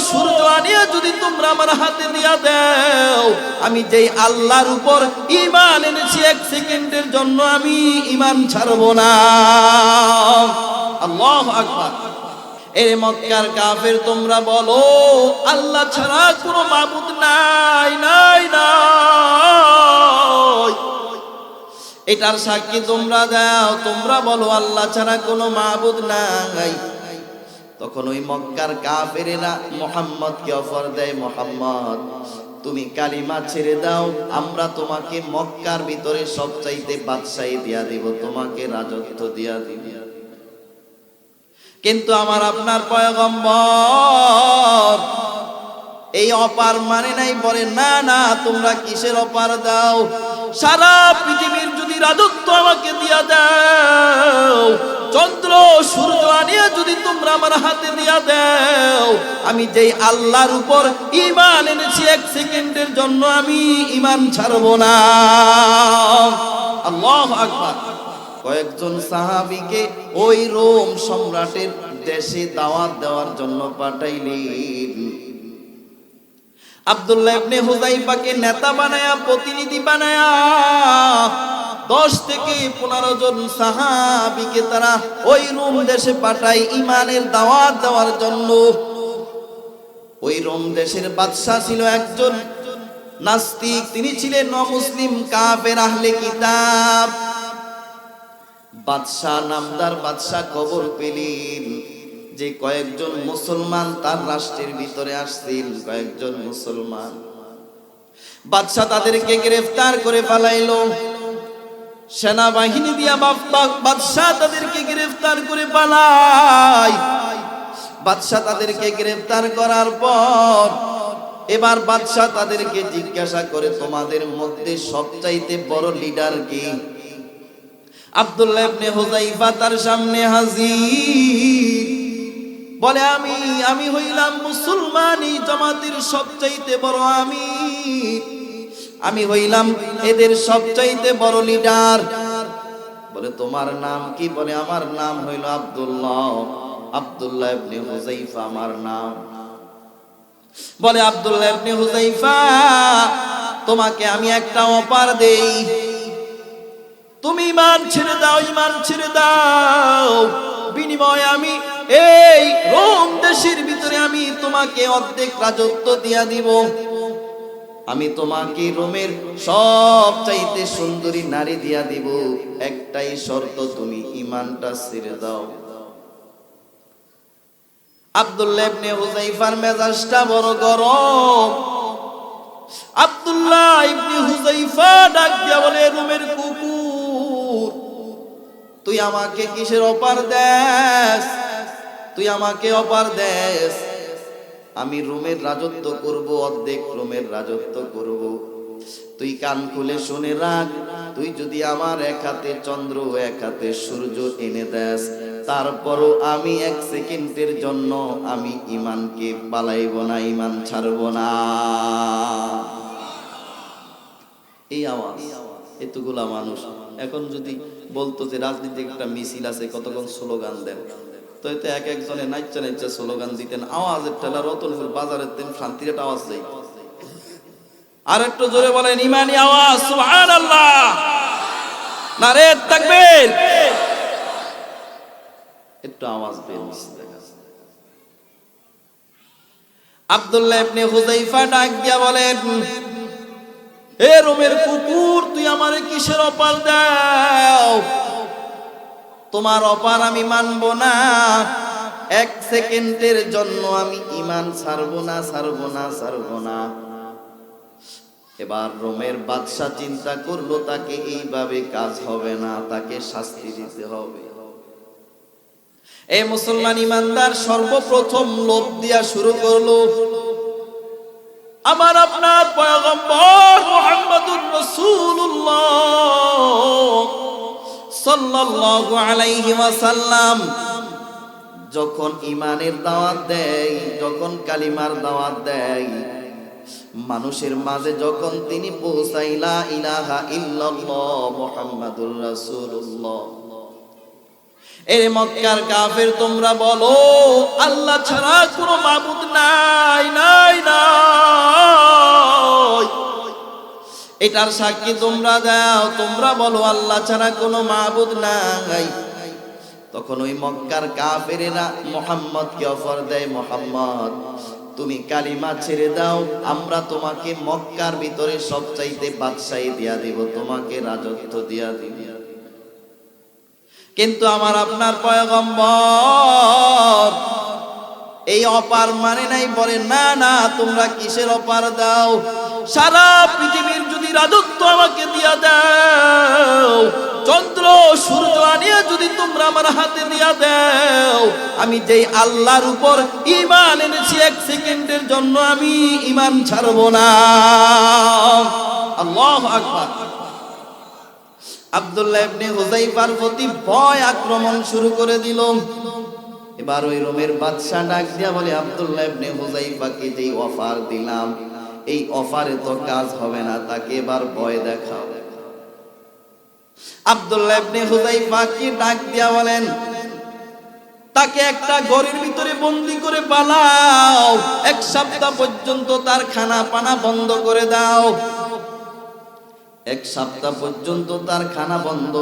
সূর্য আনিয়ে যদি তোমরা আমার হাতে দিয়া দাও, আমি যেই আল্লাহর উপর ঈমান এনেছি এক সেকেন্ডের জন্য আমি ঈমান ছাড়বো না। আল্লাহু আকবার। এ মক্কার কাফের তোমরা বলো আল্লাহ ছাড়া কোনো মাবুদ নাই নাই নাই, এটার সাক্ষী তোমরা দাও, তোমরা বলো আল্লাহ ছাড়া কোনো মাবুদ নাই। তখন ওই মক্কার কাফেরেরা মুহাম্মদকে অফার দেয়, মুহাম্মদ তুমি কালিমা ছেড়ে দাও, আমরা তোমাকে মক্কার ভিতরে সবচাইতে বাদশাহী দিয়া দিব, তোমাকে রাজত্ব দিয়া দিব। কিন্তু আমার আপনার পয়গম্বর এই অপার মানে নাই, বলে না না তোমরা কিসের অপার দাও, সারা পৃথিবীর যদি রাজত্ব আমাকে দিয়া দাও, চন্দ্র সূর্য আনিয়ে যদি তোমরা আমার হাতে দিয়া দাও, আমি যেই আল্লাহর উপর ঈমান এনেছি এক সেকেন্ডের জন্য আমি ঈমান ছাড়বো না। আল্লাহু আকবার। কয়েকজন সাহাবীকে ওই রোম সম্রাটের দেশে দাওয়াত দেওয়ার জন্য পাঠাইলেন। আব্দুল্লাহ ইবনে হুযাইফাকে নেতা বানায়া, প্রতিনিধি বানায়া 10 থেকে 15 জন সাহাবীকে তারা ওই রোম দেশে পাঠায় ঈমানের দাওয়াত দেওয়ার জন্য। ওই রোম দেশের বাদশা ছিল একজন নাস্তিক, তিনি ছিলেন অমুসলিম কাফের আহলে কিতাব। বাদশাহ নামদার বাদশাহ খবর পেলেন যে কয়েকজন মুসলমান তার রাষ্ট্রের ভিতরে আসছেন, কয়েকজন মুসলমান। বাদশাহ তাদেরকে গ্রেফতার করে পালাইলো, সেনাবাহিনী দিয়া বাদশাহ তাদেরকে গ্রেফতার করে পালায়। বাদশাহ তাদেরকে গ্রেফতার করার পর এবার বাদশাহ তাদেরকে জিজ্ঞাসা করে, তোমাদের মধ্যে সবচাইতে বড় লিডার কে? আব্দুল্লাহ ইবনে হুযাইফা তার সামনে হাজির, বলে আমি হইলাম মুসলমান এই জামাতের সবচাইতে বড় আমি হইলাম এদের সবচাইতে বড় লিডার। বলে তোমার নাম কি? বলে আমার নাম হইল আব্দুল্লাহ ইবনে হুযাইফা আমার নাম। বলে আব্দুল্লাহ ইবনে হুযাইফা তোমাকে আমি একটা অফার দেই, তুমি ঈমান ছেড়ে দাও, ঈমান ছেড়ে দাও, বিনিময়ে আমি এই রোম দেশের ভিতরে আমি তোমাকে অর্ধেক রাজত্ব দিয়া দিব, আমি তোমাকে রোমের সবচাইতে সুন্দরী নারী দিয়া দিব, একটাই শর্ত তুমি ঈমানটা ছেড়ে দাও। আব্দুল্লাহ ইবনে হুযাইফার মেজাজটা বড় গরম। আব্দুল্লাহ ইবনে হুযাইফা ডাক দিয়া বলে, রোমের কুকুর, তুই আমাকে কিসের অফার দেস? তুই আমাকে অফার দেস আমি রোমের রাজত্ব করব, অর্ধেক রোমের রাজত্ব করব। তুই কান খুলে শুনে রাখ, তুই যদি আমার এক হাতে চন্দ্র এক হাতে সূর্য এনে দেস, তারপরও আমি 1 সেকেন্ডের জন্য আমি ঈমানকে পালাইব না, ঈমান ছাড়ব না। এই আওয়াজ, এতগুলা মানুষ এখন যদি বলতো যে রাজনীতি একটা মিছিল আছে, কতক্ষণ স্লোগান দেন, তো এতে এক একজনে নাইচা নাইচা স্লোগান দিতেন, আওয়াজের ঠেলা রতনপুর বাজারের দিন শান্তির একটা আওয়াজ দেয়। আর একটু জোরে বলেন ইমানি আওয়াজ, সুবহানাল্লাহ, নারে তাকবীর। একটু আওয়াজ বের হচ্ছে। আব্দুল্লাহ ইবনে হুযাইফা ডাক দিয়া বলেন, হে রোমের কুকুর, তুই আমারে কিসের অফার দাও? তোমার অফার আমি মানব না, 1 সেকেন্ডের জন্য আমি ঈমান ছাড়ব না, ছাড়ব না, ছাড়ব না। এবার রোমের বাদশা চিন্তা করলো তাকে এইভাবে কাজ হবে না, তাকে শাস্তি দিতে হবে। এই মুসলমান ইমানদার সর্বপ্রথম লোভ দিয়া শুরু করলো, আমার আপনার পয়গম্বর মুহাম্মদুর রাসূলুল্লাহ সাল্লাল্লাহু আলাইহি ওয়াসাল্লাম যখন ঈমানের দাওয়াত দেয়, যখন কালিমার দাওয়াত দেয়, মানুষের মাঝে যখন তিনি পৌঁছায় লা ইলাহা ইল্লাল্লাহ মুহাম্মাদুর রাসূলুল্লাহ, এ মক্কার কাফের তোমরা বলো আল্লাহ ছাড়া কোনো মাবুদ নাই এটার সাক্ষী তোমরা দাও, তোমরা বলো আল্লাহ ছাড়া কোনো মাবুদ নাই। তখন ওই মক্কার কাফেরেরা মুহাম্মদকে অফার দেয়, মুহাম্মদ তুমি কালিমা ছেড়ে দাও, আমরা তোমাকে মক্কার ভিতরে সবচাইতে বাদশাহী দিয়া দিব, তোমাকে রাজত্ব দিয়া দিব। কিন্তু আমার আপনার পয়গম্বর এই অপার মানে নাই, বলে না না, তোমরা কিসের অপার দাও? সারা পৃথিবীর যদি রাজত্ব আমাকে দিয়া দাও, চন্দ্র সূর্য আনিয়ে যদি তোমরা আমার হাতে দিয়া দাও, আমি যেই আল্লাহর উপর ঈমান এনেছি এক সেকেন্ডের জন্য আমি ঈমান ছাড়বো না। আল্লাহু আকবার। আব্দুল্লাহ ইবনে হুযাইফার প্রতি ভয় আক্রমণ শুরু করে দিল। এবার ওই রোমের বাদশা ডাক দিয়া বলে, আব্দুল্লাহ ইবনে হুযাইফাকে যেই অফার দিলাম, এই অফারে তো কাজ হবে না, তাকে এবার ভয় দেখাও। আব্দুল্লাহ ইবনে হুযাইফাকে ডাক দিয়া বলেন, তাকে একটা ঘরের ভিতরে বন্দি করে পালাও, এক সপ্তাহ পর্যন্ত তার খানা পানা বন্ধ করে দাও। এক সপ্তাহ পর্যন্ত তার খানা বন্ধ,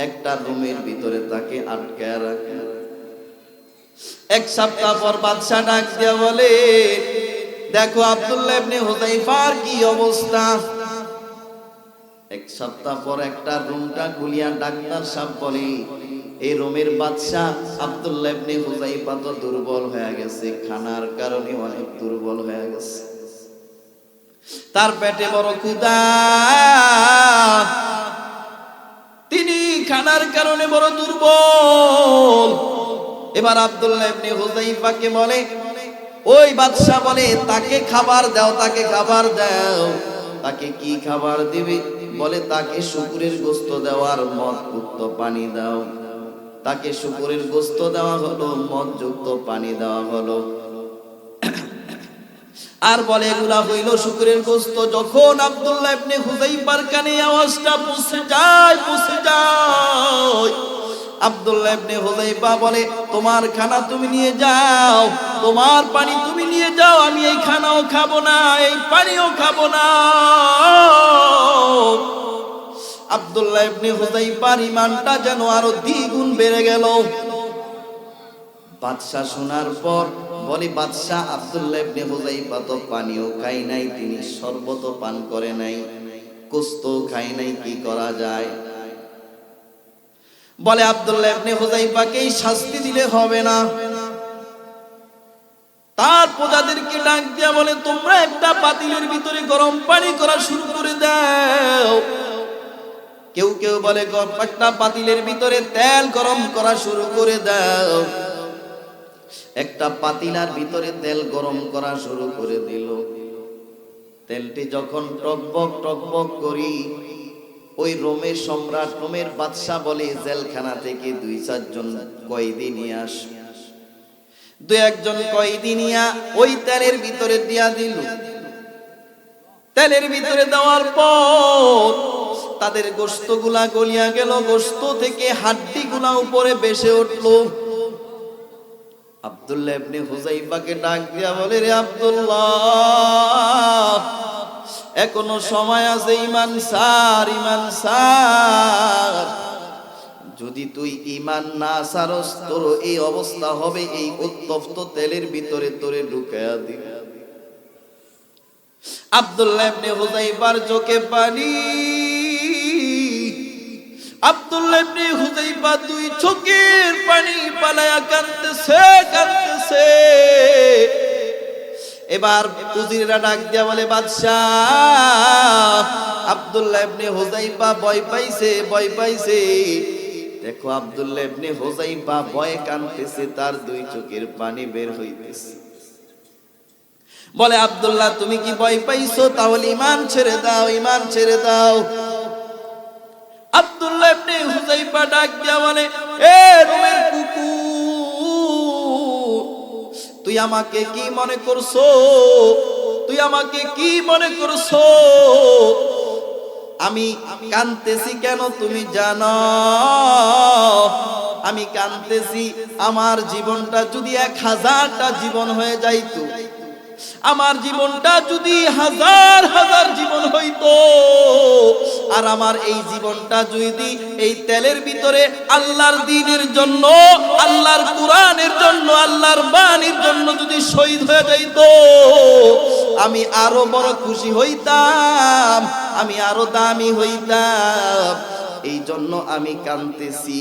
একটা রুমের ভিতরে তাকে আটকায় রাখে। এক সপ্তাহ পর বাদশা ডাক দিয়া বলে, দেখো আব্দুল্লাহ ইবনে হুযাইফার কি অবস্থা। এক সপ্তাহ পর একটা রুমটা খুলিয়া ডাক্তার সাহেব বলে, এই রোমের বাদশা আব্দুল্লাহ ইবনে হুযাইফা তো দুর্বল হয়ে গেছে, খানার কারণে অনেক দুর্বল হয়ে গেছে, তার পেটে বড় ক্ষুধা, তিনি খানার কারণে বড় দুর্বল। এবার আব্দুল্লাহ ইবনে হুযাইফাকে বলে, ওই বাদশা বলে, তাকে খাবার দাও, তাকে খাবার দাও। তাকে কি খাবার দিবে? বলে, তাকে শুকরের গোশত দেওয়ার মদযুক্ত পানি দাও। তাকে শুকরের গোশত দেওয়া হলো, মদযুক্ত পানি দেওয়া হলো। আর বলে, এগুলা হইল শুকরের গোশত। যখন আব্দুল্লাহ ইবনে হুযাইফার কানে আওয়াজটা পৌঁছে যায়, আব্দুল্লাহ ইবনে হুযাইফা বলে, তোমার খানা তুমি নিয়ে যাও, তোমার পানি তুমি নিয়ে যাও, আমি এই খানাও খাবো না, এই পানিও খাবো না। আব্দুল্লাহ ইবনে হুযাইফার ঈমানটা যেন আরো দ্বিগুণ বেড়ে গেল। বাদশা শোনার পর বলে, বাদশা আব্দুল্লাহ ইবনে হুযাইফা তো পানিও খায় নাই, তিনি শরবত পান করে নাই, গোশত খায় নাই, কি করা যায়? বলে, আব্দুল্লাহ ইবনে হুযাইফাকে শাস্তি দিলে হবে না। তার প্রজাদেরকে ডাক দিয়া বলে, তোমরা একটা পাতিলের ভিতরে গরম পানি করা শুরু করে দাও। কেউ কেউ বলে, একটা পাতিলের ভিতরে তেল গরম করা শুরু করে দাও। একটা পাতিলার ভিতরে তেল গরম করা শুরু করে দিল। তেলটি যখন টকবক টকবক করি, ওই রোমের সম্রাট, রোমের বাদশা বলে, জেলখানা থেকে 2-4 জন কয়েদি নিয়ে আস। 2-1 জন কয়েদি নিয়া ওই তেলের ভিতরে দিয়া দিল। তেলের ভিতরে দেওয়ার পর তাদের গোশতগুলা গলিয়া গেল, গোশত থেকে হাড্ডিগুলা উপরে ভেসে উঠলো। আব্দুল্লাহ ইবনে হুযাইফাকে ডাক দিয়া বলে, রে আব্দুল্লাহ, এখনো সময় আছে, ঈমান ছাড়, ঈমান ছাড়। যদি তুই ঈমান না ছাড়স, তোর এই অবস্থা হবে, এই উত্তপ্ত তেলের ভিতরে তোরে ঢুকায়া দিবে। আব্দুল্লাহ ইবনে হুযাইফার চোখে পানি। আব্দুল্লাহ ইবনে হুযাইফা 2 চোখের পানি পালায়া কাঁদতেছে, কাঁদতেছে। এবার উজিররা ডাক দিয়া বলে, বাদশাহ, আব্দুল্লাহ ইবনে হুযাইফা ভয় পাইছে, ভয় পাইছে। দেখো আব্দুল্লাহ ইবনে হুযাইফা ভয়ে কাঁদতেছে, তার 2 চোখের পানি বের হইতেছে। বলে, আব্দুল্লাহ, তুমি কি ভয় পাইছো? তাহলে ঈমান ছেড়ে দাও, ঈমান ছেড়ে দাও। আব্দুল্লাহ ইবনে হুযাইফা ডাক দিয়া বলে, এ রোমের কুকুর, তুই আমাকে কি মনে করছো? তুই আমাকে কি মনে করছো? আমি কাঁদতেছি কেন তুমি জানো? আমি কাঁদতেছি, আমার জীবনটা যদি 1000টা জীবন হয়ে যাইতো, আমার জীবনটা যদি হাজার হাজার জীবন হইতো, আর আমার এই জীবনটা যদি এই তেলের ভিতরে আল্লাহর দ্বীনের জন্য, আল্লাহর কোরআনের জন্য, আল্লাহর বাণীর জন্য যদি শহীদ হয়ে যাইতো, আমি আরো বড় খুশি হইতাম, আমি আরো দামি হইতাম। এই জন্য আমি কাঁদতেছি।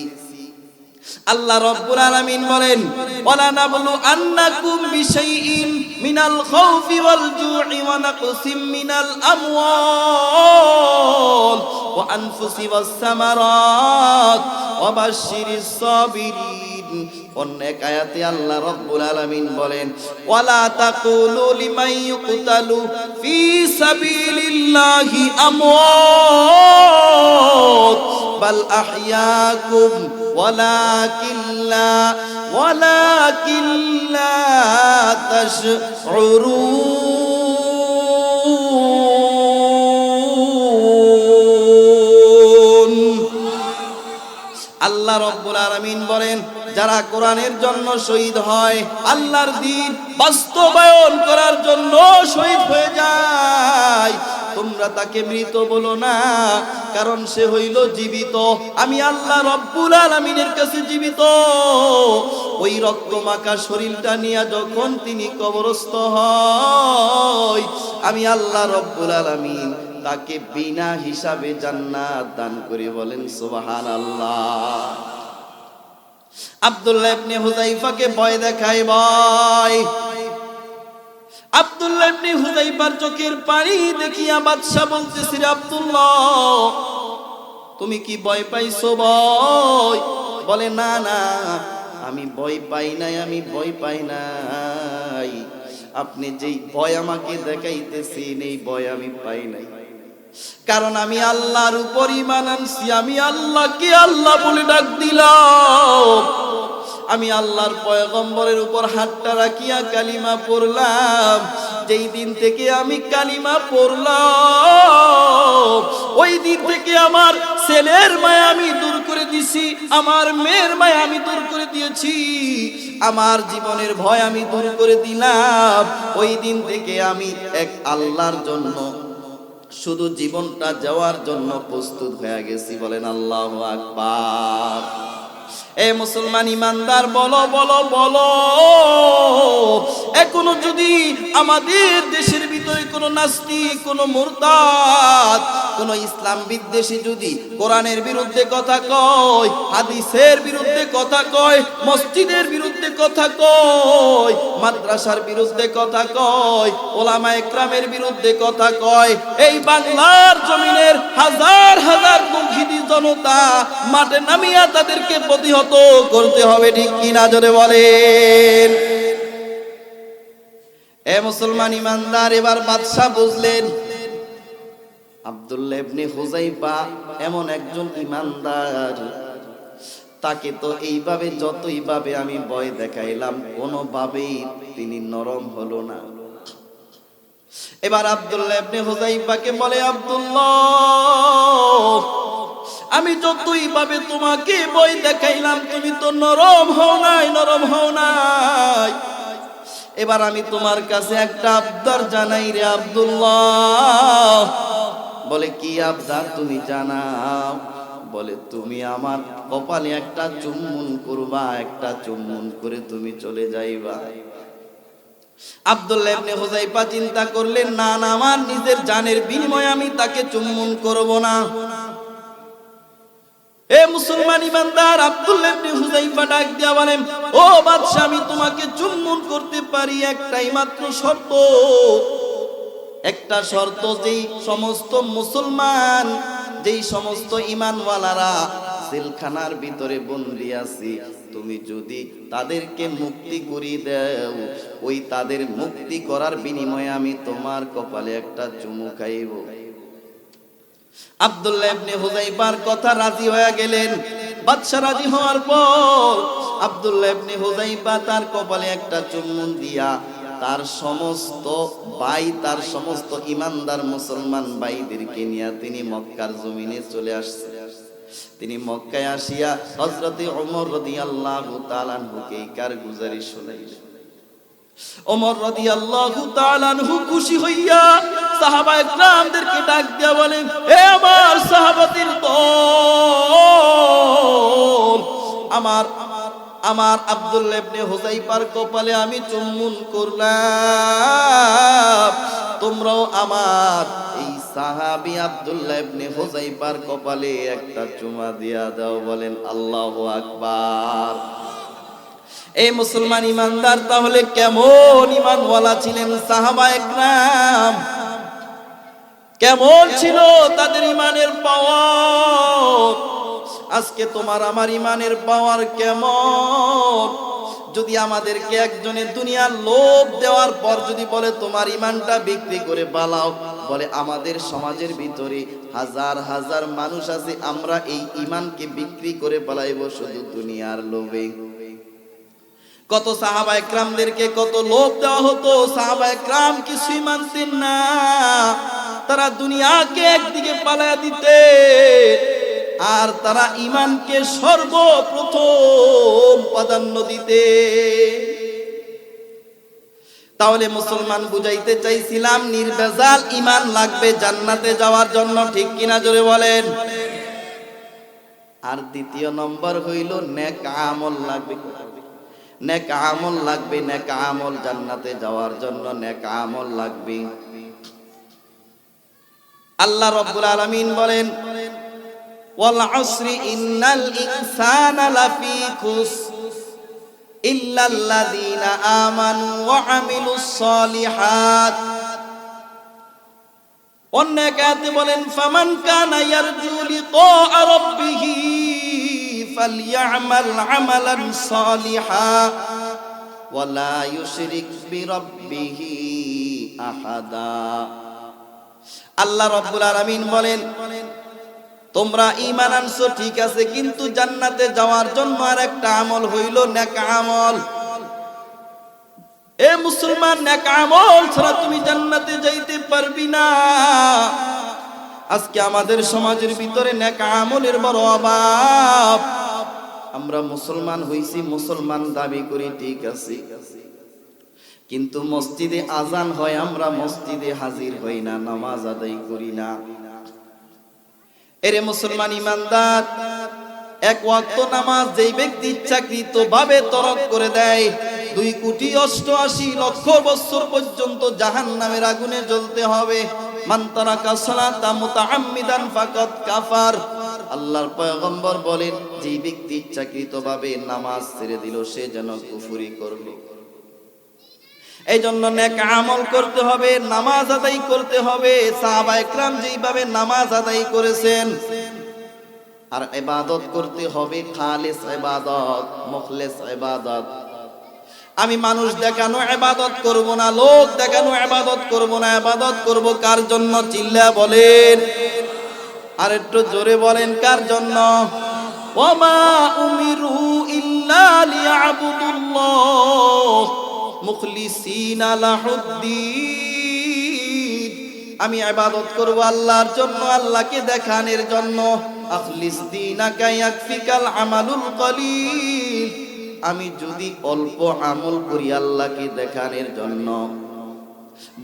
আল্লাহ রাব্বুল আলামিন বলেন, ওয়ালা নাবলু আন্নাকুম বিশাইইন মিনাল খাউফি ওয়াল জু'i ওয়া নাকসিম মিনাল আমওয়াল ওয়া আনফুসি ওয়াস সামারাত ওয়া বাশশিরিস সাবিরিন। অনেক আয়াতে আল্লাহ রাব্বুল আলামিন বলেন, ওয়ালা তাকুলু লিমান ইউকতালু ফি সাবিলিল্লাহি আমওয়াত বাল আহইয়াকুম ولكن لا تشعرون। আল্লাহ রাব্বুল আলামিন বলেন, যারা কোরআনের জন্য শহীদ হয়, আল্লাহর দ্বীন বাস্তবায়ন করার জন্য শহীদ হয়ে যায়, তোমরা তাকে মৃত বলো না, কারণ সে হইল জীবিত। আমি আল্লাহ রাব্বুল আলামিনের কাছে জীবিত। ওই রক্তমাখা শরীরটা নিয়ে যখন তিনি কবরস্থ হয়, আমি আল্লাহ রাব্বুল আলামিন তাকে বিনা হিসাবে জান্নাত দান করে। বলেন সুবহানাল্লাহ। আব্দুল্লাহ ইবনে হুযায়ফাকে ভয় দেখায় ভয়। আব্দুল্লাহ ইবনে হুযায়ফার চোখের পানি দেখিয়া বাদশা বলতেছে, রে আব্দুল্লাহ, তুমি কি ভয় পাইছো? ভয়? বলে, না না, আমি ভয় পাই নাই, আমি ভয় পাই নাই। আপনি যেই ভয় আমাকে দেখাইতেছেন, এই ভয় আমি পাই নাই, কারণ আমি আল্লাহর উপর ঈমান আনছি। আমি আল্লাহকে আল্লাহ বলে ডাক দিলাম, আমি আল্লাহর পয়গম্বরের উপর হাতটা রাখিয়া কালিমা পড়লাম। যেই দিন থেকে আমি কালিমা পড়লাম, ওই দিন থেকে আমার ছেলের মায়া আমি দূর করে দিছি, আমার মেয়ের মায়া আমি দূর করে দিয়েছি, আমার জীবনের ভয় আমি দূর করে দিলাম। ওই দিন থেকে আমি এক আল্লাহর জন্য শুধু জীবনটা যাওয়ার জন্য প্রস্তুত হয়ে গেছি। বলেন আল্লাহু আকবার। এ মুসলমান ইমানদার, বলো বলো বলো, এখনো যদি আমাদের দেশের ভিতরে কোনো নাস্তিক, কোনো মুরতাদ, কোনো ইসলাম বিদ্বেষী যদি কোরআনের বিরুদ্ধে কথা কয়, হাদিসের বিরুদ্ধে কথা কয়, মসজিদের বিরুদ্ধে কথা কয়, মাদ্রাসার বিরুদ্ধে কথা কয়, ওলামা একরামের বিরুদ্ধে কথা কয়, এই বাংলার জমিনের হাজার হাজার মুখিদি জনতা মাঠে নামিয়া তাদেরকে প্রতিহত করতে হবে। ঠিক কিনা জোরে বলেন। এ মুসলমান ইমানদার, এবার বাদশা বুঝলেন আব্দুল্লাহ ইবনে হুযায়ফা এমন একজন ইমানদার, তাকে তো এইভাবে যতইভাবে আমি ভয় দেখাইলাম, কোনোভাবেই তিনি নরম হলো না। এবার আব্দুল্লাহ ইবনে হুযায়ফাকে বলে, আব্দুল্লাহ, আমি যতইভাবে তোমাকে ভয় দেখাইলাম, তুমি তো নরম হও নাই, নরম হও নাই। এবার আমি তোমার কাছে একটা আবদার জানাই রে আব্দুল্লাহ। বলে, কি আবদার তুমি জানাও। বলে, তুমি আমার কপালে একটা চুম্বন করবা, একটা চুম্বন করে তুমি চলে যাইবা। আব্দুল্লাহ ইবনে হুযায়ফা চিন্তা করলেন, না না, আমার নিজের জানের বিনিময়ে আমি তাকে চুম্বন করব না। এ মুসলমান ইমানদার, আব্দুল্লাহ ইবনে হুযায়ফা ডাক দিয়া বলেন, ও বাদশা, আমি তোমাকে চুম্বন করতে পারি, একটাই মাত্র শর্ত। একটা শর্ত, যেই সমস্ত মুসলমান, যেই সমস্ত ঈমানওয়ালারা জেলখানার ভিতরে বন্দী আছে, তুমি যদি তাদেরকে মুক্তি করিয়ে দাও, ওই তাদের মুক্তি করার বিনিময়ে আমি তোমার কপালে একটা চুমু খাইব। আব্দুল্লাহ ইবনে হুযায়ফার কথা রাজি হয়ে গেলেন। বাদশা রাজি হওয়ার পর আব্দুল্লাহ ইবনে হুযায়ফা তার কপালে একটা চুম্বন দিয়া তার সমস্ত ভাই, তার সমস্ত ইমানদার মুসলমান ভাইদেরকে নিয়ে তিনি মক্কার জমিনে চলে আসছে। তিনি মক্কায় আসিয়া হযরতে ওমর রাদিয়াল্লাহু তাআলা আনহুকে কারগুজারি শোনাইলেন। ওমর রাদিয়াল্লাহু তাআলা আনহু খুশি হইয়া সাহাবায়ে কেরামদেরকে ডাক দিয়া বলেন, হে আমার সাহাবাদের দল, আমার আব্দুল্লাহ ইবনে হুযাইফার কপালে আমি চুম্বন করলাম, তোমরাও আমার এই সাহাবী আব্দুল্লাহ ইবনে হুযাইফার কপালে একটা চুমা দিয়া দাও। বলেন আল্লাহু আকবার। এই মুসলমান ইমানদার তাহলে কেমন ইমানওয়ালা ছিলেন সাহাবায়ে কেরাম, কেমন ছিল তাদের ইমানের পাওয়ার। আজকে তোমার আমার ইমানের পাওয়ার কেমন? যদি আমাদেরকে একজনে দুনিয়ার লোভ দেওয়ার পর যদি বলে তোমার ইমানটা বিক্রি করে পালাও, বলে আমাদের সমাজের ভিতরে হাজার হাজার মানুষ আছে, আমরা এই ইমানকে বিক্রি করে পালাইব শুধু দুনিয়ার লোভে। কত সাহাবায়ে কেরামদেরকে কত লোভ দেওয়া হতো, সাহাবায়ে কেরাম কিছুই মানতেন না, তারা দুনিয়াকে একদিকে পালায়া দিতে আর তারা ঈমানকে সর্বপ্রথম প্রাধান্য দিতে। তাহলে মুসলমান বুঝাইতে চাইছিলাম নির্ভেজাল ঈমান লাগবে জান্নাতে যাওয়ার জন্য, ঠিক কিনা জোরে বলেন। আর দ্বিতীয় নম্বর হইল নেক আমল লাগবে। নেক আমল লাগবে, নেক আমল জান্নাতে যাওয়ার জন্য নেক আমল লাগবে। আল্লাহ রাব্বুল আলামিন বলেন, ওয়াল আসরি ইন্নাল ইনসানা লাফি খুসর ইল্লাল্লাযীনা আমানু ওয়া আমিলুস সালিহাত। অন্য এক আয়াতে বলেন, ফামান কানা ইয়ারজু লিকা রাব্বিহি ফালইআমাল আমালান সালিহা ওয়া লা ইউশরিক বিরাব্বিহি আহাদা। আল্লাহ রাব্বুল আলামিন বলেন, তোমরা ঈমান আনছো ঠিক আছে, কিন্তু জান্নাতে যাওয়ার জন্য আরেকটা আমল হইল নেক আমল। এ মুসলমান, নেক আমল ছাড়া তুমি জান্নাতে যাইতে পারবি না। আজকে আমাদের সমাজের ভিতরে নেক আমলের বড় অভাব। আমরা মুসলমান হইছি, মুসলমান দাবি করি ঠিক আছে, কিন্তু মসজিদে আজান হয়, আমরা মসজিদে হাজির হই না, নামাজ আদায় করি না। এরে মুসলমান ইমানদার, এক ওয়াক্ত নামাজ যেই ব্যক্তি ইচ্ছাকৃত ভাবে তরক করে দেয়, 2,88,00,000 বছর পর্যন্ত জাহান্নামের আগুনে জ্বলতে হবে। মান তারাকা সালাতা মুতাআম্মিদান ফাকাদ কাফার। আল্লাহর পয়গম্বর বলেন, যে ব্যক্তি ইচ্ছাকৃত ভাবে নামাজ ছেড়ে দিল সে যেন কুফরি করলো। এই জন্য নেক আমল করতে হবে, নামাজ আদায় করতে হবে। সাহাবায়ে কেরাম যেইভাবে নামাজ আদায় করেছেন, আর ইবাদত করতে হবে খালিস ইবাদত, মুখলিস ইবাদত। আমি মানুষ দেখানো ইবাদত করব না, লোক দেখানো ইবাদত করব না, ইবাদত করব কার জন্য? চিল্লা বলেন, আর একটু জোরে বলেন, কার জন্য? ওয়ামা উমিরু ইল্লা লিয়াবুদুল্লাহ মুখলিসিনা লাহুদ্দিন। আমি ইবাদত করব আল্লাহর জন্য, আল্লাহকে দেখানোর জন্য। আখলিস দীনাকা ইয়াকফিকাল আমালুল কলিল। আমি যদি অল্প আমল করি আল্লাহকে দেখানোর জন্য,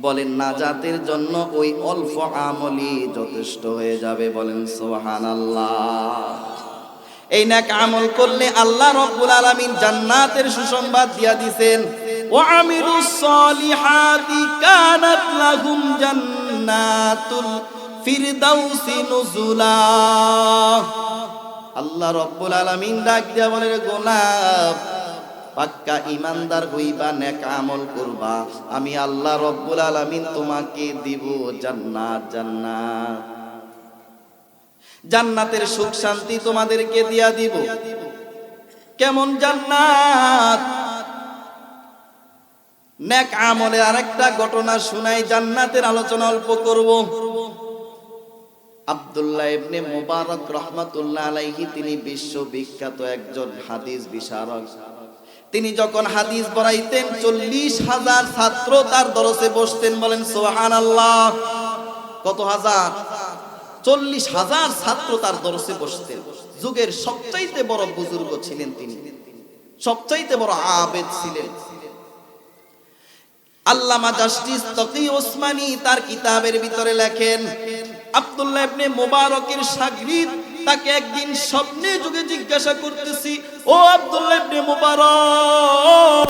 বলেন নাজাতের জন্য ওই অল্প আমলই যথেষ্ট হয়ে যাবে। বলেন সুবহানাল্লাহ। এই নেক আমল করলে আল্লাহ রাব্বুল আলামিন জান্নাতের সুসংবাদ দিয়া দিবেন। ওয়া আমিলুস সালিহাতি কানাত লাহুম জান্নাতুল ফিরদাউসি নুজুলা। আল্লাহ রাব্বুল আলামিন ডাক দিয়া বলে, গোলাম পাক্কা ইমানদার হইবা, নেক আমল করবা, আমি আল্লাহ রাব্বুল আলামিন তোমাকে দিব জান্নাত। জান্নাত, জান্নাতের সুখ শান্তি তোমাদেরকে দিয়া দিব। কেমন জান্নাত? নেক আমলে আরেকটা ঘটনা শুনাই, জান্নাতের আলোচনা অল্প করব। আব্দুল্লাহ ইবনে মুবারক রাহমাতুল্লাহ আলাইহি, তিনি বিশ্ববিখ্যাত একজন হাদিস বিশারদ। তিনি যখন হাদিস পড়াইতেন 40,000 ছাত্র তার দরসে বসতেন। বলেন সুবহানাল্লাহ। কত হাজার? 40,000 ছাত্র তার দরসে বসতেন। যুগের সবচাইতে বড় বুজুর্গ ছিলেন তিনি, সবচাইতে বড় আবেদ ছিলেন। আল্লামা জাস্টিস তকি ওসমানী তার কিতাবের ভিতরে লেখেন, আব্দুল্লাহ ইবনে মুবারকের শাগরিদ তাকে একদিন স্বপ্নে যুগে জিজ্ঞাসা করতেছি, ও আব্দুল্লাহ ইবনে মুবারক,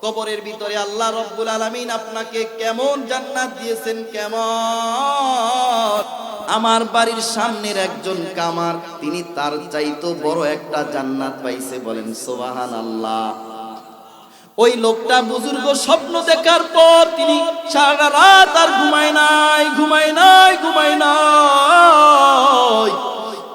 কবরের ভিতরে আল্লাহ রাব্বুল আলামিন আপনাকে কেমন জান্নাত দিয়েছেন, কেমন? আমার বাড়ির সামনের একজন কামার, তিনি তার চাইতো বড় একটা জান্নাত পাইছে, বলেন সুবহানাল্লাহ। ওই লোকটা বুজুর্গ স্বপ্ন দেখার পর তিনি সারা রাত আর ঘুমায় নাই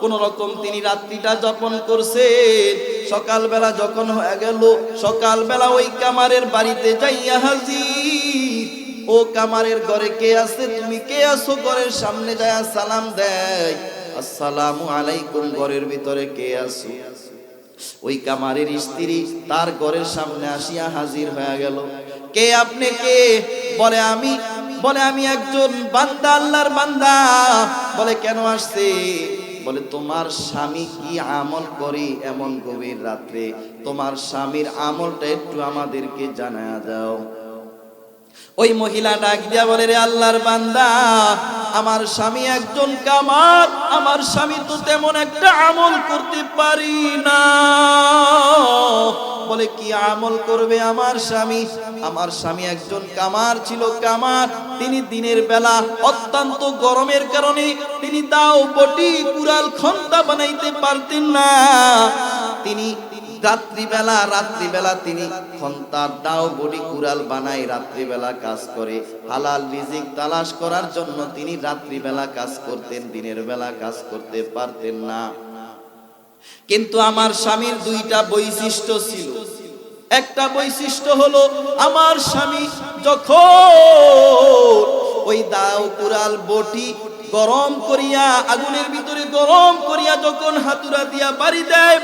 কোন রকম তিনি রাত্রিটা যাপন করছেন। সকালবেলা যখন হয়ে গেল, সকালবেলা ওই কামারের বাড়িতে যাইয়া হাজির। ও কামারের ঘরে কে আছে, তুমি কে আছো? ঘরের সামনে যায় সালাম দেয়, আসসালামু আলাইকুম। ঘরের ভিতরে কে আছো? ওই কামারের স্ত্রী তার ঘরের সামনে আসিয়া হাজির হয়ে গেল। কে আপনি? কে? বলে আমি একজন বান্দা, আল্লাহর বান্দা। বলে কেন আসছে? বলে তোমার স্বামী কি আমল করে এমন গভীর রাত্রে? তোমার স্বামীর আমলটা একটু আমাদেরকে জানায়া দাও। ওই মহিলা ডাক দিয়া বলে, রে আল্লাহর বান্দা, আমার স্বামী একজন কামার, আমার স্বামী তো তেমন একটা আমল করতে পারি না। বলে কি আমল করবে আমার স্বামী? আমার স্বামী একজন কামার ছিল, কামার। তিনি দিনের বেলা অত্যন্ত গরমের কারণে তিনি দাও বটি কুড়াল খন্তা বানাইতে পারতেন না। তিনি রাত্রিবেলা তিনি খন্তার দাও বডি কুড়াল বানাই রাত্রিবেলা কাজ করে হালাল রিজিক তালাশ করার জন্য তিনি রাত্রিবেলা কাজ করতেন, দিনের বেলা কাজ করতে পারতেন না। কিন্তু আমার স্বামীর দুইটা বৈশিষ্ট্য ছিল। একটা বৈশিষ্ট্য হলো, আমার স্বামী যখন ওই দাও কুড়াল বটি গরম করিয়া, আগুনের ভিতরে গরম করিয়া যখন হাতুড়া দিয়া বাড়ি দেয়,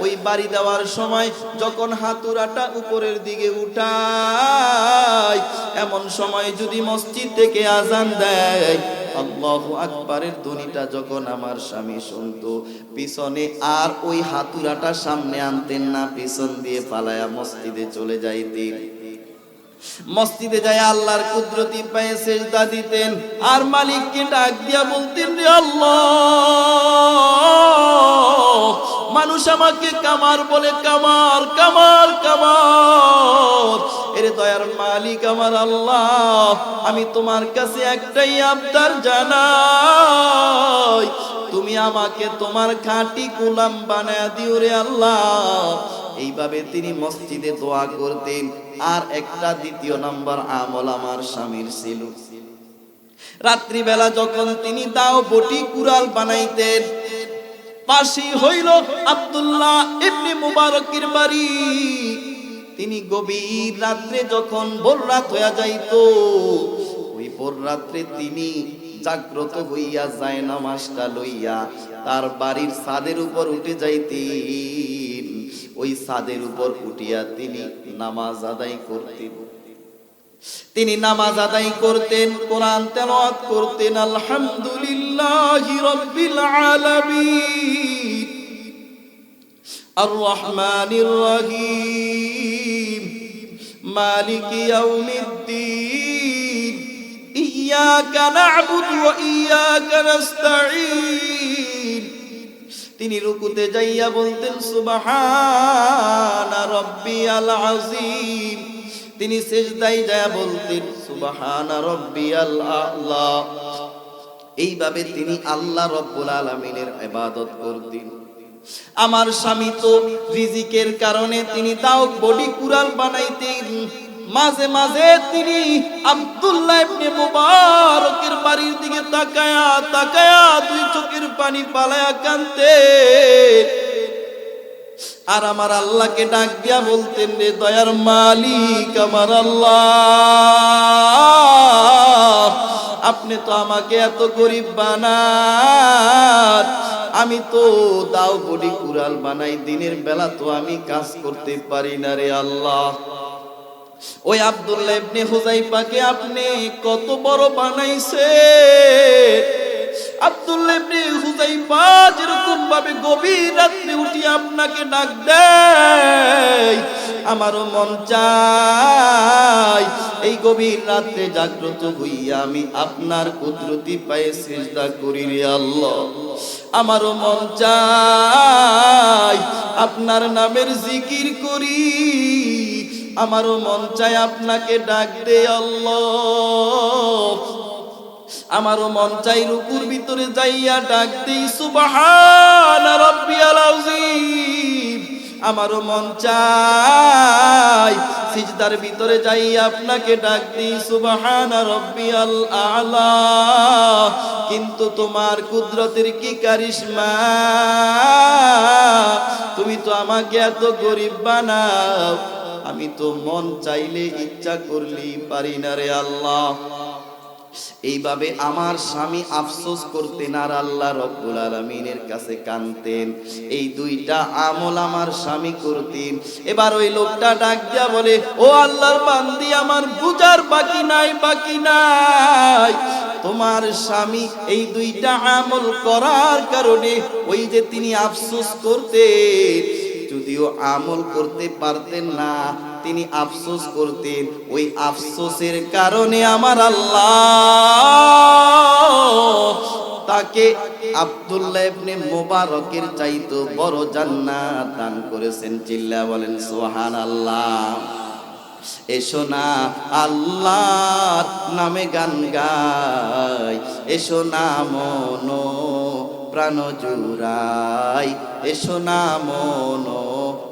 ওই বাড়ি দেওয়ার সময় যখন হাতুড়াটা উপরের দিকে উঠায়, এমন সময় যদি মসজিদ থেকে আজান দেয়, আল্লাহু আকবারের ধ্বনিটা যখন আমার স্বামী শুনতো, পিছনে আর ওই হাতুড়াটা সামনে আনতেন না, পিছন দিয়ে পালায়া মসজিদে চলে যাইতেন। মসজিদে যায় আল্লাহর কুদরতি পায়ে সেজদা দিতেন, আর মালিককে ডাক দিয়া বলতেন, রে আল্লাহ, মানুষ আমাকে কামার বলে, কামার কামার কামার। এরে দয়ার মালিক আমার আল্লাহ, আমি তোমার কাছে একটাই আবদার জানাই, তুমি আমাকে তোমার খাঁটি গোলাম বানায়া দিও রে আল্লাহ। এইভাবে তিনি মসজিদে দোয়া করতেন। আর একটা দ্বিতীয় নাম্বার আমল আমার স্বামীর ছিল, রাত্রিবেলা যখন তিনি দাও বটি কুড়াল বানাইতেন, পাশে হইল আব্দুল্লাহ ইবনে মুবারকের বাড়ি। তিনি গভীর রাত্রে যখন ভোর রাত হইয়া যাইত, ওই ভোর রাত্রে তিনি জাগ্রত হইয়া যায় নামাজটা লইয়া তার বাড়ির ছাদের উপর উঠে যাইতেন। ওই ছাদের উপর উঠিয়া তিনি নামাজ আদায় করতেন। কোরআন তেলাওয়াত করতেন, আলহামদুলিল্লাহি রাব্বিল আলামিন আর রহমানির রহিম মালিকি ইয়াউমিদ্দিন ইয়্যাকা না'বুদু ওয়া ইয়্যাকা নাস্তাঈন। তিনি রুকুতে যাইয়া বলতেন, সুবহানা রাব্বিয়াল আযীম। তিনি সিজদায় যাইয়া বলতেন, সুবহানা রাব্বিয়াল আ'লা। এইভাবে তিনি আল্লাহ রাব্বুল আলামিনের ইবাদত করতেন। আমার স্বামী তো রিজিকের কারণে তিনি দাও বডি কুড়াল বানাইতেন। মাঝে মাঝে তিনি আব্দুল্লাহ ইবনে মুবারকের বাড়ির দিকে তাকায়া তাকায়া দুই চোখের পানি পালায়া কাঁদতেন। আর আমার আল্লাহকে ডাক দিয়া বলতেন, রে দয়ার মালিক আমার আল্লাহ, আপনি তো আমাকে এত গরিব বানান, আমি তো দাও বডি কুড়াল বানাই, দিনের বেলা তো আমি কাজ করতে পারি না রে আল্লাহ। ওই আব্দুল্লাহ ইবনে হুযাইফাকে আপনি কত বড় বানাইছে, আব্দুল্লাহ ইবনে হুযাইফা যেরকম ভাবে গভীর রাতে উঠে আপনাকে ডাক দেয়, আমারও মন চায় এই গভীর রাতে জাগ্রত হইয়া আমি আপনার কুদরতি পায়ে সিজদা করি রে আল্লাহ। আমারও মন চায় আপনার নামের জিকির করি, আমারও মন চায় আপনাকে ডাক দে আল্লাহ। আমারও মন চাই রুকুর ভিতরে যাইয়া ডাক দেই সুবহানা রাব্বিয়াল আযীম। আমারও মন চাই সিজদার ভিতরে যাইয়া আপনাকে ডাক দেই সুবহানা রাব্বিয়াল আ'লা। কিন্তু তোমার কুদরতের কি কারিশমা, তুমি তো আমাকে এত গরীব বানাও, আমি তো মন চাইলে ইচ্ছা করলেই পারি না রে আল্লাহ। এইভাবে আমার স্বামী আফসোস করতেন আর আল্লাহ রব্বুল আলামিনের কাছে কাঁদতেন। এই দুইটা আমল আমার স্বামী করতেন। এবার ওই লোকটা ডাক দিয়া বলে, ও আল্লাহর বান্দি, আমার বুঝার বাকি নাই, বাকি নাই। তোমার স্বামী এই দুইটা আমল করার কারণে ওই যে তিনি আফসোস করতেন, যদিও আমল করতে পারতেন না, তিনি আফসোস করতেন। ওই আফসোসের কারণে আমার আল্লাহ তাকে আব্দুল্লাহ ইবনে মুবারকের চাইতো বড় জান্নাত দান করেছেন। চিল্লা বলেন সুবহানাল্লাহ। এসো না আল্লাহর নামে গান গাই, এসো না মন প্রাণ জুড়াই, এসো না মন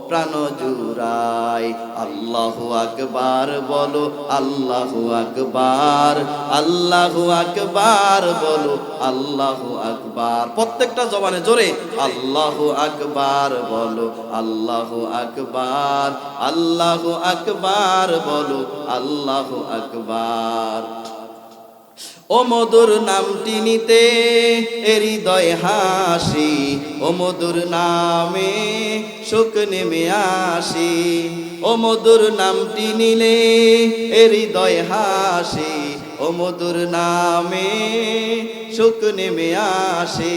প্রাণ জুড়াই। আল্লাহু আকবার বলো, আল্লাহু আকবার, আল্লাহু আকবার বলো, আল্লাহু আকবার। প্রত্যেকটা জবানে জোরে আল্লাহু আকবার বলো, আল্লাহু আকবার, আল্লাহু আকবার বলো, আল্লাহু আকবার। ও মধুর নামটি নিতে হৃদয় হাসি, ও মধুর নামে সুখ নেমে আসি। ও মধুর নামটি নিলে হৃদয় হাসি, ও মধুর নামে সুখ নেমে আসে।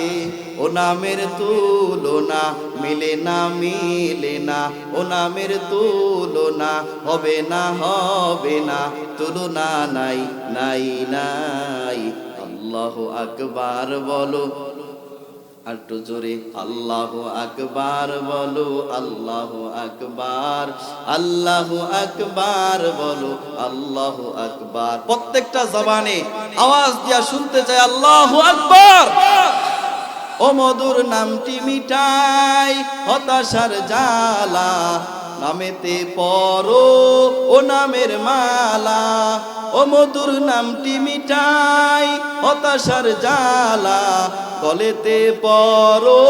ও নামের তুলনা মিলে না, মিলে না, ও নামের তুলনা হবে না, হবে না, তুলনা নাই, নাই, নাই। আল্লাহু আকবার বলো, একটু জোরে আল্লাহু আকবার বলো, আল্লাহু আকবার, আল্লাহু আকবার বলো, আল্লাহু আকবার। প্রত্যেকটা জবানে আওয়াজ দিয়া শুনতে চাই আল্লাহু আকবার। ও মধুর নামটি মিটাই হতাশার জ্বালা, নামেতে পড়ো ও নামের মালা। ও মধুর নামটি মিটাই হতাশার জ্বালা, গলেতে পড়ো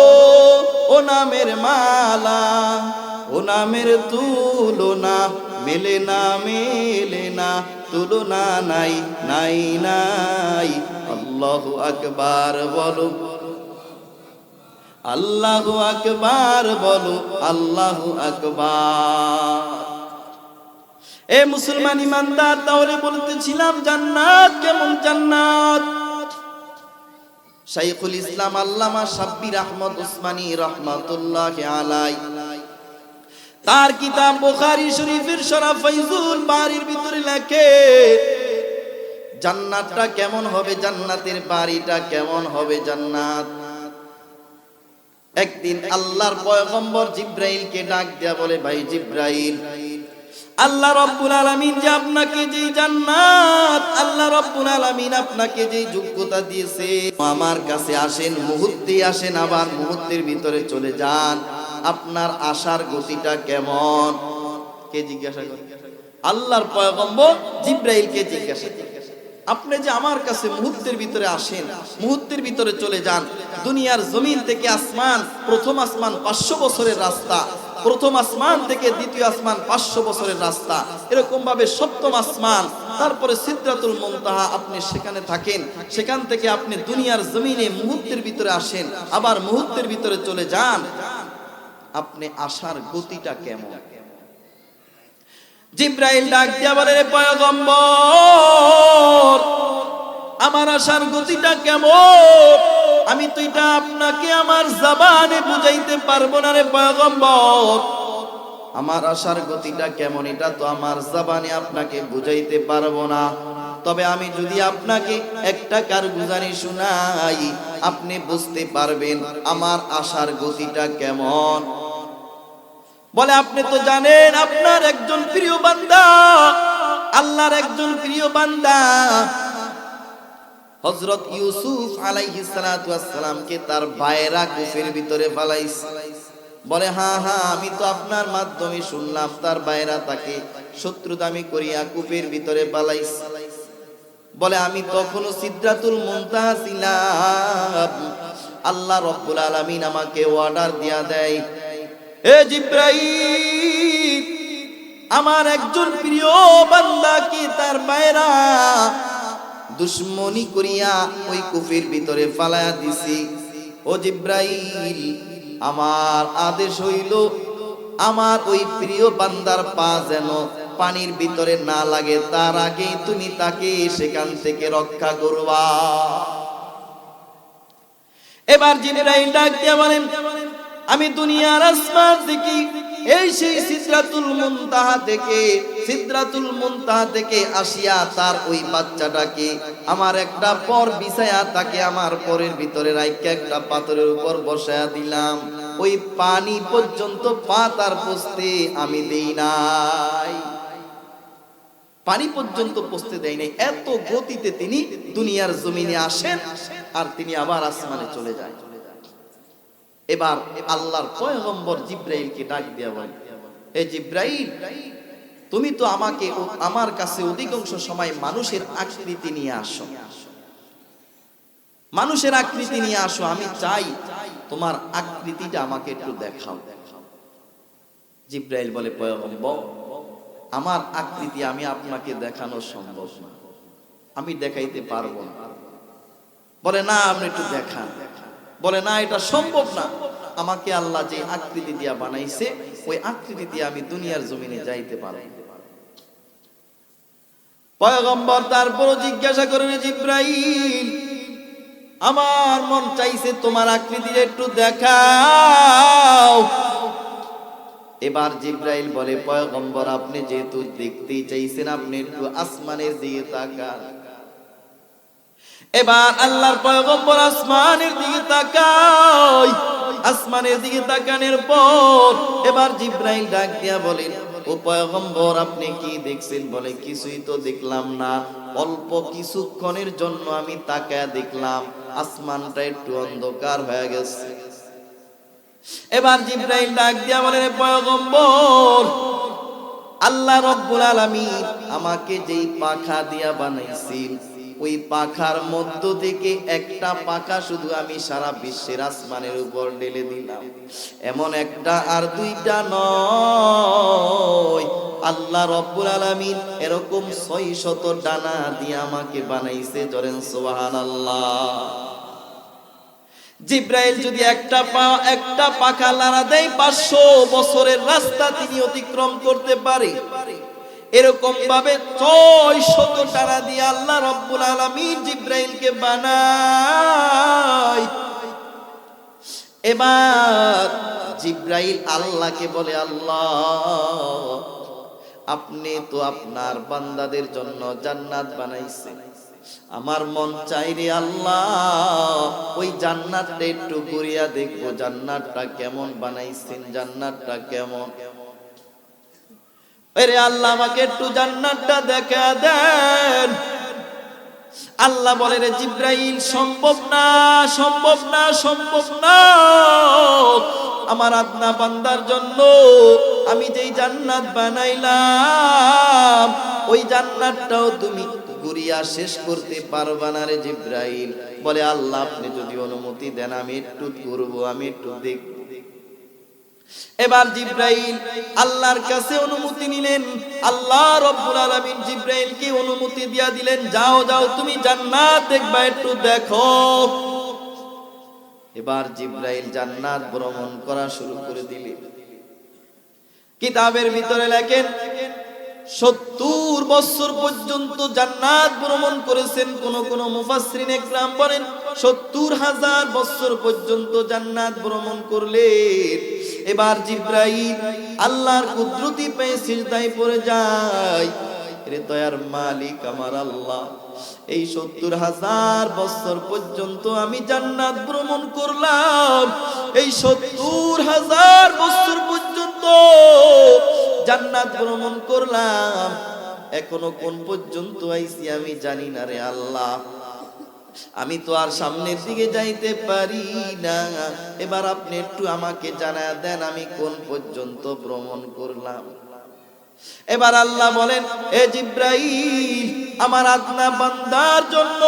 ও নামের মালা। ও নামের তুলনা মেলে না, মেলে না, তুলনা নাই, নাই, নাই। আল্লাহু আকবার বলো, আল্লাহু আকবার বলো, আল্লাহু আকবার। এ মুসলমান ইমানদার, তাহলে বলতেছিলাম জান্নাত কেমন জান্নাত। শাইখুল ইসলাম আল্লামা শাব্বির আহমদ উসমানী রাহমাতুল্লাহি আলাইহি তার কিতাব বুখারী শরীফের শরহ ফাইজুল বারীর ভিতরে লেখে, জান্নাতটা কেমন হবে, জান্নাতের বাড়িটা কেমন হবে। জান্নাত একদিন আল্লাহর পয়গম্বর জিব্রাইলকে ডাক দেয়া বলে, ভাই জিব্রাইল, আল্লাহ রাব্বুল আলামিন যে আপনাকে যে জান্নাত, আল্লাহ রাব্বুল আলামিন আপনাকে যে যোগ্যতা দিয়েছে, আমার কাছে আসেন, মুহূর্তে আসেন, আবার মুহূর্তের ভিতরে চলে যান। আপনার আশার গতিটা কেমন? কে জিজ্ঞাসা করে? আল্লাহর পয়গম্বর জিব্রাইলকে জিজ্ঞাসা করে, আপনি যে আমার কাছে মুহূর্তের ভিতরে আসেন, মুহূর্তের ভিতরে চলে যান। দুনিয়ার জমিন থেকে আসমান, প্রথম আসমান 500 বছরের রাস্তা, প্রথম আসমান থেকে দ্বিতীয় আসমান 500 বছরের রাস্তা, এরকম ভাবে সপ্তম আসমান, তারপরে সিদরাতুল মুনতাহা, আপনি সেখানে থাকেন। সেখান থেকে আপনি দুনিয়ার জমিনে মুহূর্তের ভিতরে আসেন, আবার মুহূর্তের ভিতরে চলে যান। আপনি আসার গতিটা কেমন? জিব্রাইল ডাক দিয়া বলে, পয়গম্বর, আমার আসার গতিটা কেমন? আমি তো এটা আপনাকে আমার জবানে বুঝাইতে পারবো না রে পয়গম্বর। আমার আশার গতিটা কেমন এটা তো আমার জবানে আপনাকে বুঝাইতে পারবো না। তবে আমি যদি আপনাকে একটা কারগুজারি শোনাই, আপনি বুঝতে পারবেন আমার আশার গতিটা কেমন। বলে আপনি তো জানেন আপনার একজন প্রিয় বান্দা, আল্লাহর একজন প্রিয় বান্দা হযরত ইউসুফ আলাইহিস সালাতু ওয়াস সালামকে তার ভাইয়েরা কূপের ভিতরে ফালাইছে। বলে হ্যাঁ হ্যাঁ, আমি তো আপনার মাধ্যমে শুনলাম তার ভাইয়েরা তাকে শত্রুতামি করিয়া কূপের ভিতরে ফালাইছে। বলে আমি তখনও সিদরাতুল মুনতাহা ছিলাম। আল্লাহ রাব্বুল আলামিন আমাকে অর্ডার দিয়া দেয়, এ জিবরাইল, আমার একজন প্রিয় বান্দাকে তার ভাইয়েরা দুশমনি করিয়া ওই কূপের ভিতরে ফালায়া দিছি। ও জিবরাইল, আমার আদেশ হইল আমার ওই প্রিয় বান্দার পা যেন পানির ভিতরে না লাগে, তার আগে তুমি তাকে সেখান থেকে রক্ষা করবা। এবার জিবরাইল ডাক দিয়া বলেন, আমি দুনিয়ার আসমান থেকে এই সেই সিদরাতুল মুনতাহা থেকে আসিয়া তার ওই বাচ্চাটাকে আমার একটা পর বিছায়া তাকে আমার পরের ভিতরে রাইখা একটা পাথরের উপর বসায়া দিলাম। ওই পানি পর্যন্ত পা তার পৌঁছতে আমি দেই নাই, পানি পর্যন্ত পৌঁছতে দেই নাই। এত গতিতে তিনি দুনিয়ার জমিনে আসেন আর তিনি আবার আসমানে চলে যায়। এবার আল্লাহর পয়গম্বর জিবরাইলকে ডাক দিয়া বলেন, হে জিবরাইল, তুমি তো আমাকে আমার কাছে অধিকাংশ সময় মানুষের আকৃতি নিয়ে আসো, মানুষের আকৃতি নিয়ে আসো, আমি চাই তোমার আকৃতিটা আমাকে একটু দেখাও। জিবরাইল বলে, পয়গম্বর, আমার আকৃতি আমি আপনাকে দেখানো সম্ভব না, আমি দেখাইতে পারবো না। বলে না, আপনি একটু দেখান। বলে না, এটা সম্ভব না, আমাকে আল্লাহ যে আকৃতি দিয়া বানাইছে ওই আকৃতি দিয়ে আমি দুনিয়ার জমিনে যাইতে পারি। পয়গম্বর তারপর জিজ্ঞাসা করেন, জিবরাইল, আমার মন চাইছে তোমার আকৃতি একটু দেখাও। এবার জিবরাইল বলে, পয়গম্বর, আপনি যেহেতু দেখতেই চাইছেন, আপনি একটু আসমানের দিকে তাকান। এবার আল্লাহর পয়গম্বর আসমানের দিকে তাকায়। আসমানের দিকে তাকানোর পর এবার জিবরাইল ডাক দিয়া বলেন, ও পয়গম্বর, আপনি কি দেখছেন? বলে, কিছুই তো দেখলাম না, অল্প কিছুক্ষণের জন্য আমি তাকায়া দেখলাম আসমানটা একটু অন্ধকার হয়ে গেছে। এবার জিবরাইল ডাক দিয়া বলেন, পয়গম্বর, আল্লাহ রাব্বুল আলামিন আমাকে যেই পাখা দিয়া বানাইছেন ওই পাখার মধ্য থেকে একটা পাখা শুধু আমি সারা বিশ্বের আসমানের উপর ঢেলে দিলাম। এমন একটা আর দুইটা নয়, আল্লাহ রাব্বুল আলামিন এরকম 600 ডানা দিয়ে আমাকে বানাইছে। ধরেন সুবহানাল্লাহ। জিবরাইল যদি একটা পাখা লাড়া দেয় 500 বছরের রাস্তা তিনি অতিক্রম করতে পারে। এরকম ভাবে 600 ডানা দিয়ে আল্লাহ রাব্বুল আলামিন জিবরাইলকে বানায়। এবার জিবরাইল আল্লাহকে বলে, আল্লাহ, আপনি তো আপনার বান্দাদের জন্য জান্নাত বানাইছেন, আমার মন চাই রে আল্লাহ ওই জান্নাতটা একটু ঘুরিয়া দেখবো, জান্নাতটা কেমন বানাইছেন, জান্নাতটা কেমন। আরে আল্লাহ, আমাকে একটু জান্নাতটা দেখা দেন। আল্লাহ বলে, রে জিবরাইল, সম্ভব না, সম্ভব না, সম্ভব না। আমার আদনা বান্দার জন্য আমি যেই জান্নাত বানাইলাম ওই জান্নাতটাও তুমি ঘুরিয়া শেষ করতে পারবা না রে জিবরাইল। বলে, আল্লাহ, আপনি যদি অনুমতি দেন আমি একটু ঘুরবো, আমি একটু দেখব। এবার জিবরাইল আল্লাহর কাছে অনুমতি নিলেন। আল্লাহ রাব্বুল আলামিন জিবরাইলকে অনুমতি দিয়া দিলেন, যাও যাও, তুমি জান্নাত দেখবা, একটু দেখো। এবার জিবরাইল জান্নাত ভ্রমণ করা শুরু করে দিলেন। কিতাবের ভিতরে লেখেন 70 বছর পর্যন্ত জান্নাত ভ্রমণ করেছেন। কোন কোন মুফাসসিরিন ইকরাম বলেন 70,000 বছর পর্যন্ত জান্নাত ভ্রমণ করলেন। এবার জিবরাইল আল্লাহর কুদরতি পেয়ে সিজদায় পড়ে যায়, রে দয়ার মালিক আমার আল্লাহ, এই 70,000 বছর পর্যন্ত আমি জান্নাত ভ্রমণ করলাম, এই 70,000 বছর পর্যন্ত জান্নাত ভ্রমণ করলাম, এখনো কোন পর্যন্ত আইছি আমি জানি না রে আল্লাহ, আমি তো আর সামনের দিকে যাইতে পারি না, এবার আপনি একটু আমাকে জানায় দেন আমি কোন পর্যন্ত ভ্রমণ করলাম। এবার আল্লাহ বলেন, এ জিবরাইল, আমার আদনা বান্দার জন্য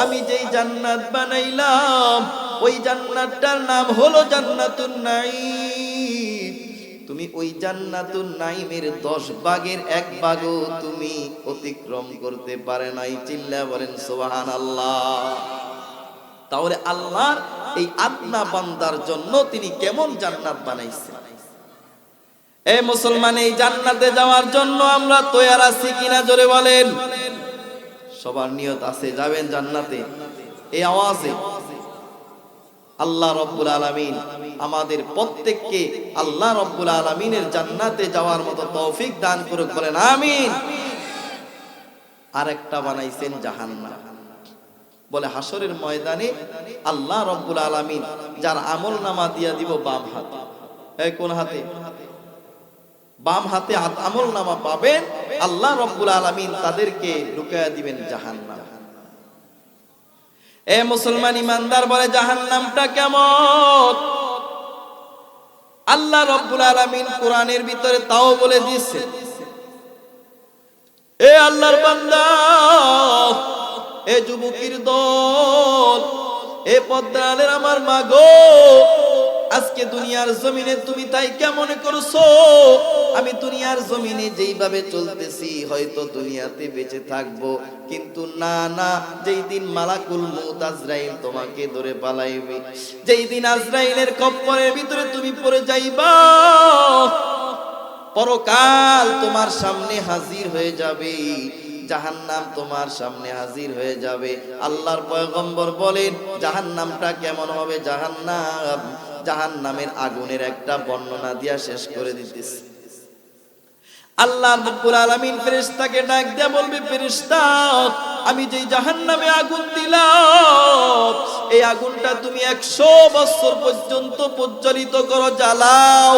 আমি যেই জান্নাত বানাইলাম ওই জান্নাতটার নাম হলো জান্নাতুন নাঈম। তুমি ওই জান্নাতুন নাঈমের 10 ভাগের 1 ভাগও তুমি অতিক্রম করতে পারে নাই। চিল্লা বলেন সুবহানাল্লাহ। তাহলে আল্লাহর এই আদনা বান্দার জন্য তিনি কেমন জান্নাত বানাইছেন। এ মুসলমান, এই জান্নাতে যাওয়ার জন্য আমরা তৈয়ার আছি কিনা জোরে বলেন। সবার নিয়ত আছে যাবেন জান্নাতে। এই আওয়াজে আল্লাহ রাব্বুল আলামিন আমাদের প্রত্যেককে আল্লাহ রাব্বুল আলামিনের জান্নাতে যাওয়ার মতো তৌফিক দান করুক, বলেন আমিন। আরেকটা বানাইছেন জাহান্নাম। বলে হাসরের ময়দানে আল্লাহ রাব্বুল আলামিন যার আমলনামা দিয়া দিব বাম হাতে। এই কোন হাতে? বাম হাতে আমলনামা পাবেন, আল্লাহ রাব্বুল আলামিন তাদেরকে ঢুকায়া দিবেন জাহান্নাম। এ মুসলমান ইমানদার, বলে জাহান্নামটা কেমন? আল্লাহ রাব্বুল আলামিন কোরআনের ভিতরে তাও বলে দিয়েছে। এ আল্লাহর বান্দা, এ যুবকের দল, এ পদ্মালের আমার মা গো, আজকে দুনিয়ার জমিনে তুমি তাই কেমন করছো? আমি দুনিয়ার জমিনে যেইভাবে চলতেছি হয়তো দুনিয়াতে বেঁচে থাকবো, কিন্তু না না, যেই দিন মালাকুল মউত আজরাইল তোমাকে ধরে পালাইবে, যেই দিন আজরাইলের কব্বরের ভিতরে তুমি পড়ে যাইবা, পরকাল তোমার সামনে হাজির হয়ে যাবে, জাহান্নাম তোমার সামনে হাজির হয়ে যাবে। আল্লাহর পয়গম্বর বলেন জাহান্নামটা কেমন হবে? জাহান্নামের আগুনের একটা বর্ণনা দিয়া শেষ করে দিতেছে। আল্লাহ রাব্বুল আলামিন ফেরেশতাকে ডাক দিয়া বলবে, ফেরেশতা, আমি যেই জাহান্নামে আগুন দিলাম এই আগুনটা তুমি 100 বছর পর্যন্ত প্রজ্বলিত করো, জ্বালাও।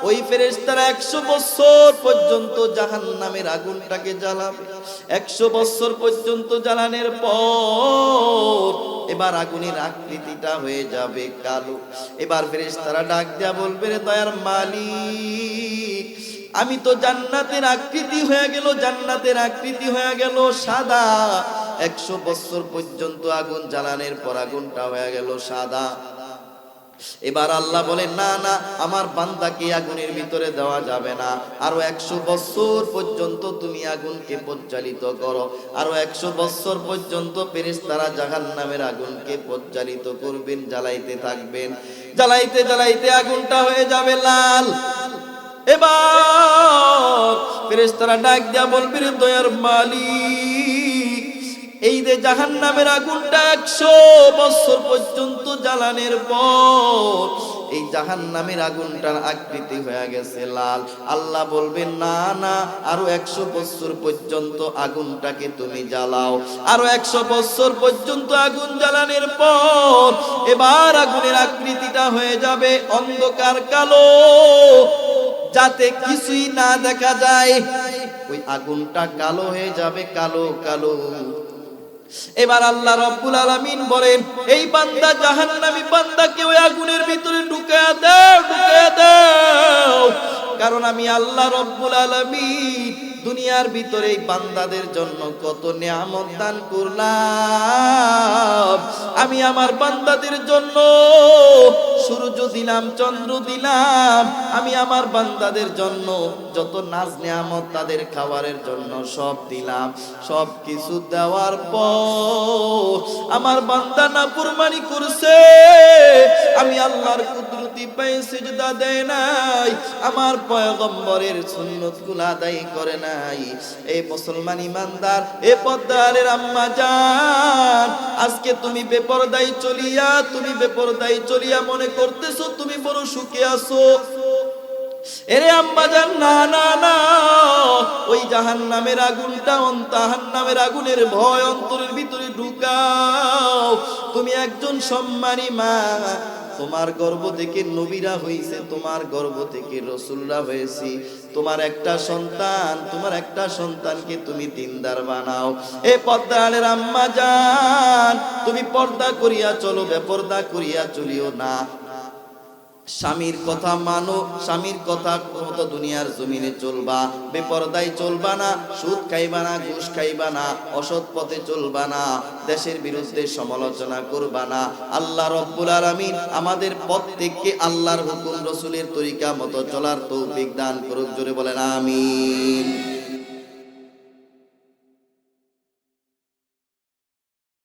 ওই ফেরেশতারা 100 বছর পর্যন্ত জাহান্নামের আগুনটাকে জ্বালাবে। 100 বছর পর্যন্ত জ্বালানোর পর এবার আগুনের আকৃতিটা হয়ে যাবে কালো। এবার ফেরেশতারা ডাক দিয়া বলবে, রে দয়ার মালিক, আমি তো জান্নাতের আকৃতি হয়ে গেল, জান্নাতের আকৃতি হয়ে গেল সাদা। 100 বছর পর্যন্ত আগুন জ্বালানোর পর আগুনটা হয়ে গেল সাদা। এবার আল্লাহ বলেন, না না, আমার বান্দাকে আগুনের ভিতরে দেওয়া যাবে না, আরো 100 বছর পর্যন্ত তুমি আগুনকে প্রজ্বালিত করো। আরো 100 বছর পর্যন্ত ফেরেশতারা জাহান্নামের আগুনকে প্রজ্বালিত করবেন, জ্বালাইতে থাকবেন। জ্বালাইতে জ্বালাইতে আগুনটা হয়ে যাবে লাল। এবার ফেরেশতারা ডাক দিয়া বলবে, রে দয়ার মালিক, এই যে জাহান্নামের আগুনটা 100 বছর পর্যন্ত জ্বালানোর পর এই জাহান্নামের আগুনটার আকৃতি হয়ে গেছে লাল। আল্লাহ বলবেন, না না, আরো 100 বছর পর্যন্ত আগুনটাকে তুমি জ্বালাও। আরো 100 বছর পর্যন্ত আগুন জ্বালানোর পর এবার আগুনের আকৃতিটা হয়ে যাবে অন্ধকার কালো, যাতে কিছুই না দেখা যায়। ওই আগুনটা কালো হয়ে যাবে, কালো কালো। এবার আল্লাহ রাব্বুল আলামিন বলেন, এই বান্দা জাহান্নামী বান্দাকে ওই আগুনের ভিতরে ঢুকায়া দাও, ঢুকায়া দাও, কারণ আমি আল্লাহ রাব্বুল আলামিন দুনিয়ার ভিতরে এই বান্দাদের জন্য কত নিয়ামত দান করলাম। আমি আমার বান্দাদের জন্য সূর্য দিলাম, চন্দ্র দিলাম। আমি আমার বান্দাদের জন্য যত নাজ নিয়ামত তাদের খাবারের জন্য সব দিলাম। সব কিছু দেওয়ার পর আমার বান্দা নাফরমানি করছে, আমি আল্লাহর কুদরতি পায়ে সিজদা দেয় নাই, আমার পয়গম্বরের সুন্নতগুলো আদায় করে নাই। এই মুসলমান ইমানদার, এ পদ্মারের আম্মা জান, আজকে তুমি বেপরদাই চলিয়া মনে করতেছো তুমি বড় সুখে আছো। এরে আম্মা জান, না না না, ওই জাহান্নামের আগুনটা, জাহান্নামের আগুনের ভয় অন্তরের ভিতরে ঢুকাও। তুমি একজন সম্মানী মা, তোমার গর্ভ থেকে নবীরা হইছে, তোমার গর্ভ থেকে রাসূলরা হয়েছি। তোমার একটা সন্তানকে তুমি দিনদার বানাও। এ পর্দার আম্মা জান, তুমি পর্দা করিয়া চলো, বেপর্দা করিয়া চলিও না। স্বামীর কথা মানো, স্বামীর কথা মতো দুনিয়ার জমিনে চলবা, বেপরদায় চলবা না, সুদ খাইবা না, ঘুষ খাইবা না, অসৎ পথে চলবা না, দেশের বিরুদ্ধে সমালোচনা করবা না। আল্লাহ রব্বুল আলামিন আমাদের প্রত্যেককে আল্লাহর হুকুম রাসূলের তরিকা মতো চলার তৌফিক দান করুক। জোরে বলেন আমিন।